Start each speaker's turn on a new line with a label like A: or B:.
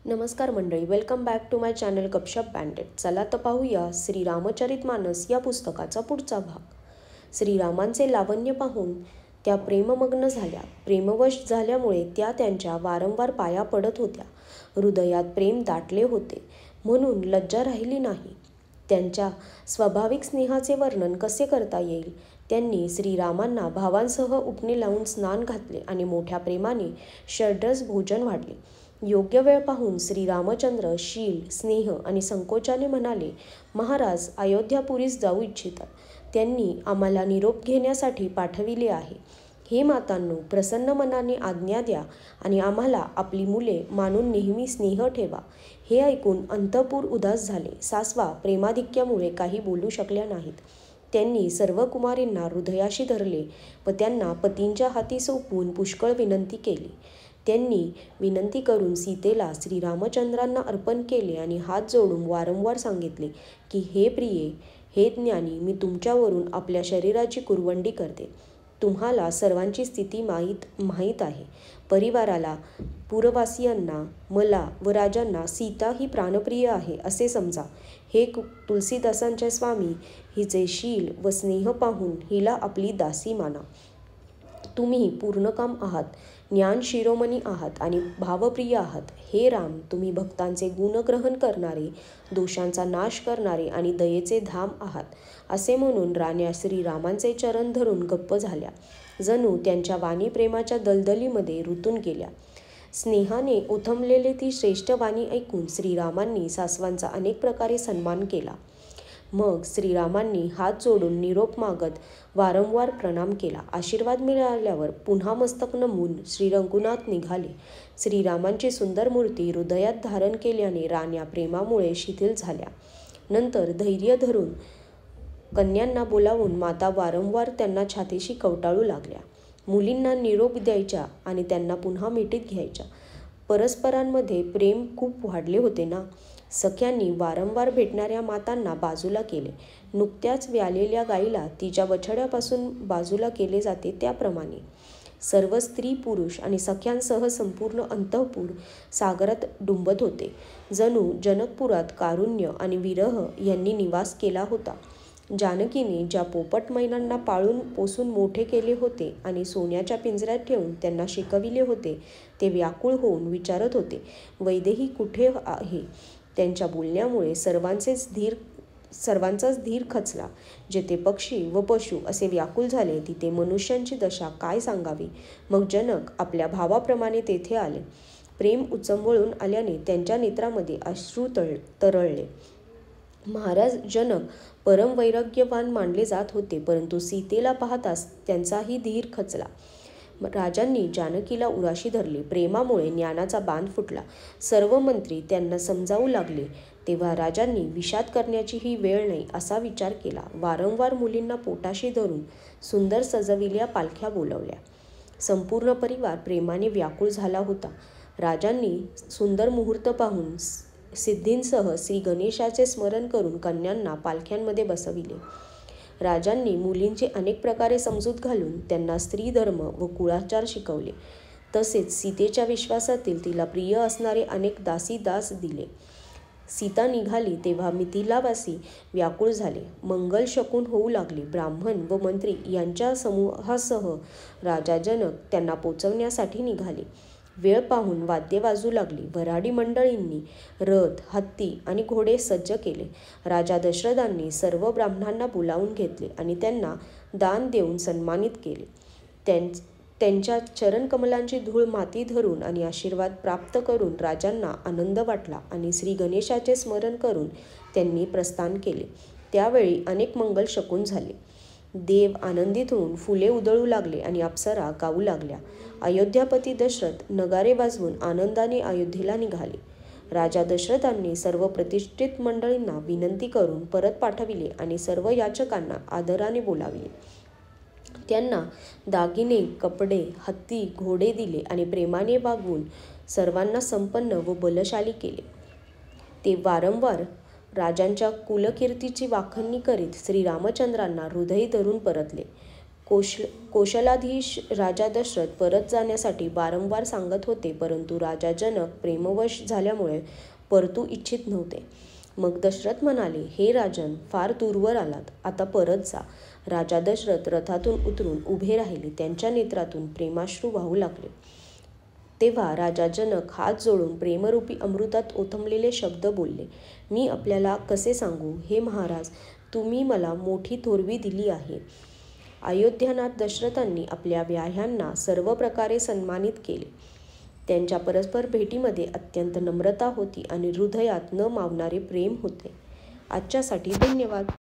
A: नमस्कार मंडळी, welcome back to my channel Gupshup बँडेड. चला तर पाहूया श्रीरामचरितमानस या पुस्तकाचा पुढचा भाग. श्रीरामांचे लावण्य पाहून त्या प्रेममग्न झाल्या. प्रेमवश झाल्यामुळे त्या त्यांच्या वारंवार पाया पडत होत्या. हृदयात प्रेम दाटले होते म्हणून लज्जा राहिली नाही. त्यांच्या स्वाभाविक स्नेहाचे वर्णन कसे करता येईल. त्यांनी श्रीरामांना भावांसह उटणे लावून स्नान घातले आणि मोठ्या प्रेमाने षड्रस भोजन वाढले. योग्य वेळ पाहून श्रीरामचंद्र शील, स्नेह आणि संकोचाने म्हणाले, महाराज अयोध्यापुरीस जाऊ इच्छितात. त्यांनी आम्हाला निरोप घेण्यासाठी पाठविले आहे. हे मातांनो, प्रसन्न मनाने आज्ञा द्या आणि आम्हाला आपली मुले मानून नेहमी स्नेह ठेवा. हे ऐकून अंतःपुर उदास झाले. सासवा प्रेमाधिक्यामुळे काही बोलू शकल्या नाहीत. त्यांनी सर्व कुमारींना हृदयाशी धरले व त्यांना पतींच्या हाती सोपवून पुष्कळ विनंती केली. त्यांनी विनंती करून सीतेला श्रीरामचंद्रांना अर्पण केले आणि हात जोडून वारंवार सांगितले की हे प्रिये, हे ज्ञानी, मी तुमच्यावरून आपल्या शरीराची कुरवंडी करते. तुम्हाला सर्वांची स्थिती माहीत आहे. परिवाराला, पुरवासियांना, मला व राजांना सीता ही प्राणप्रिय आहे असे समजा. हे तुलसीदासांचे स्वामी, हिचे शील व स्नेह पाहून हिला आपली दासी माना. तुम्ही पूर्णकाम आहात, ज्ञान शिरोमणी आहात आणि भावप्रिय आहात. हे राम, तुम्ही भक्तांचे गुणग्रहण करणारे, दोषांचा नाश करणारे आणि दयेचे धाम आहात. असे म्हणून राण्या श्रीरामांचे चरण धरून गप्प झाल्या. जणू त्यांच्या वाणी प्रेमाच्या दलदलीमध्ये रुतून गेल्या. स्नेहाने ओथंबलेले ती श्रेष्ठ वाणी ऐकून श्रीरामांनी सासवांचा अनेक प्रकारे सन्मान केला. मग श्रीरामांनी हात जोडून निरोप मागत वारंवार प्रणाम केला. आशीर्वाद मिळाल्यावर पुन्हा मस्तक नमवून श्रीरंगनात निघाले. श्रीरामांची सुंदर मूर्ती हृदयात धारण केल्याने राण्या प्रेमामुळे शिथिल झाल्या. नंतर धैर्य धरून कन्यांना बोलावून माता वारंवार त्यांना छातीशी कवटाळू लागल्या. मुलींना निरोप द्यायच्या आणि त्यांना पुन्हा मिठीत घ्यायच्या. परस्परांमध्ये प्रेम खूप वाढले होते ना. सख्यांनी वारंवार भेटणाऱ्या मातांना बाजूला केले. नुकत्याच व्यालेल्या गाईला तिच्या बछड्यापासून बाजूला केले जाते त्याप्रमाणे सर्व स्त्री, पुरुष आणि सख्यांसह संपूर्ण अंतःपुर सागरात डुंबत होते. जणू जनकपुरात कारुण्य आणि विरह यांनी निवास केला होता. जानकीने ज्या पोपट मैनांना पाळून पोसून मोठे केले होते आणि सोन्याच्या पिंजऱ्यात ठेवून त्यांना शिकविले होते, ते व्याकुळ होऊन विचारत होते, वैदेही कुठे आहे. त्यांच्या बोलण्यामुळे सर्वांचाच धीर खचला. जेथे पक्षी व पशु असे व्याकुळ झाले तिथे मनुष्यांची दशा काय सांगावी. मग जनक आपल्या भावाप्रमाणे तेथे आले. प्रेम उचंबळून आल्याने त्यांच्या नेत्रामध्ये अश्रू तरळले. महाराज जनक परम वैराग्यवान मानले जात होते, परंतु सीतेला पाहताच त्यांचाही धीर खचला. राजांनी जानकीला उराशी धरले. प्रेमामुळे ज्ञानाचा बांध फुटला. सर्व मंत्री त्यांना समजावू लागले. तेव्हा राजांनी विषाद करण्याची ही वेळ नाही असा विचार केला. वारंवार मुलींना पोटाशी धरून सुंदर सजविल्या पालख्या बोलवल्या. संपूर्ण परिवार प्रेमाने व्याकुळ झाला होता. राजांनी सुंदर मुहूर्त पाहून सिद्धींसह श्री गणेशाचे स्मरण करून कन्यांना पालख्यांमध्ये बसविले. राजांनी मुलींची अनेक प्रकारे समजूत घालून त्यांना स्त्रीधर्म व कुळाचार शिकवले. तसेच सीतेच्या विश्वासातील तिला प्रिय असणारे अनेक दासीदास दिले. सीता निघाली तेव्हा मिथिलावासी व्याकुळ झाले. मंगल शकुन होऊ लागले. ब्राह्मण व मंत्री यांच्या समूहासह राजा जनक त्यांना पोचवण्यासाठी निघाले. वेळ पाहून वाद्ये वाजू लागली. वऱ्हाडी मंडळींनी रथ, हत्ती आणि घोडे सज्ज केले. राजा दशरथांनी सर्व ब्राह्मणांना बोलावून घेतले आणि त्यांना दान देऊन सन्मानित केले. त्यांच्या चरणकमलांची धूळ माती धरून आणि आशीर्वाद प्राप्त करून राजांना आनंद वाटला आणि श्री गणेशाचे स्मरण करून त्यांनी प्रस्थान केले. त्यावेळी अनेक मंगल शकुन झाले. देव आनंदित होऊन फुले उधळू लागले आणि अप्सरा गाऊ लागल्या. अयोध्यापती दशरथ नगारे वाजवून आनंदाने अयोध्येला निघाले. राजा दशरथांनी सर्व प्रतिष्ठित मंडळींना विनंती करून परत पाठविले आणि सर्व याचकांना आदराने बोलाविले. त्यांना दागिने, कपडे, हत्ती, घोडे दिले आणि प्रेमाने वागवून सर्वांना संपन्न व बलशाली केले. ते वारंवार राजांच्या कुलकीर्तीची वाखणणी करीत श्रीरामचंद्रांना हृदयी धरून परतले. कौशलाधीश राजा दशरथ परत जाण्यासाठी वारंवार सांगत होते, परंतु राजा जनक प्रेमवश झाल्यामुळे परतू इच्छित नव्हते. मग दशरथ म्हणाले, हे राजन, फार दूरवर आलात, आता परत जा. राजा दशरथ रथातून उतरून उभे राहिले. त्यांच्या नेत्रातून प्रेमाश्रू वाहू लागले. तेव्हा राजा जनक हात जोडून प्रेमरूपी अमृतात ओथंबलेले शब्द बोलले, मी आपल्याला कसे सांगू, हे महाराज, तुम्ही मला मोठी थोरवी दिली आहे. अयोध्यानाथ दशरथांनी आपल्या व्याह्यांना सर्व प्रकारे सन्मानित केले. त्यांच्या परस्पर भेटीमध्ये अत्यंत नम्रता होती आणि हृदयात न मावणारे प्रेम होते. आजच्यासाठी धन्यवाद.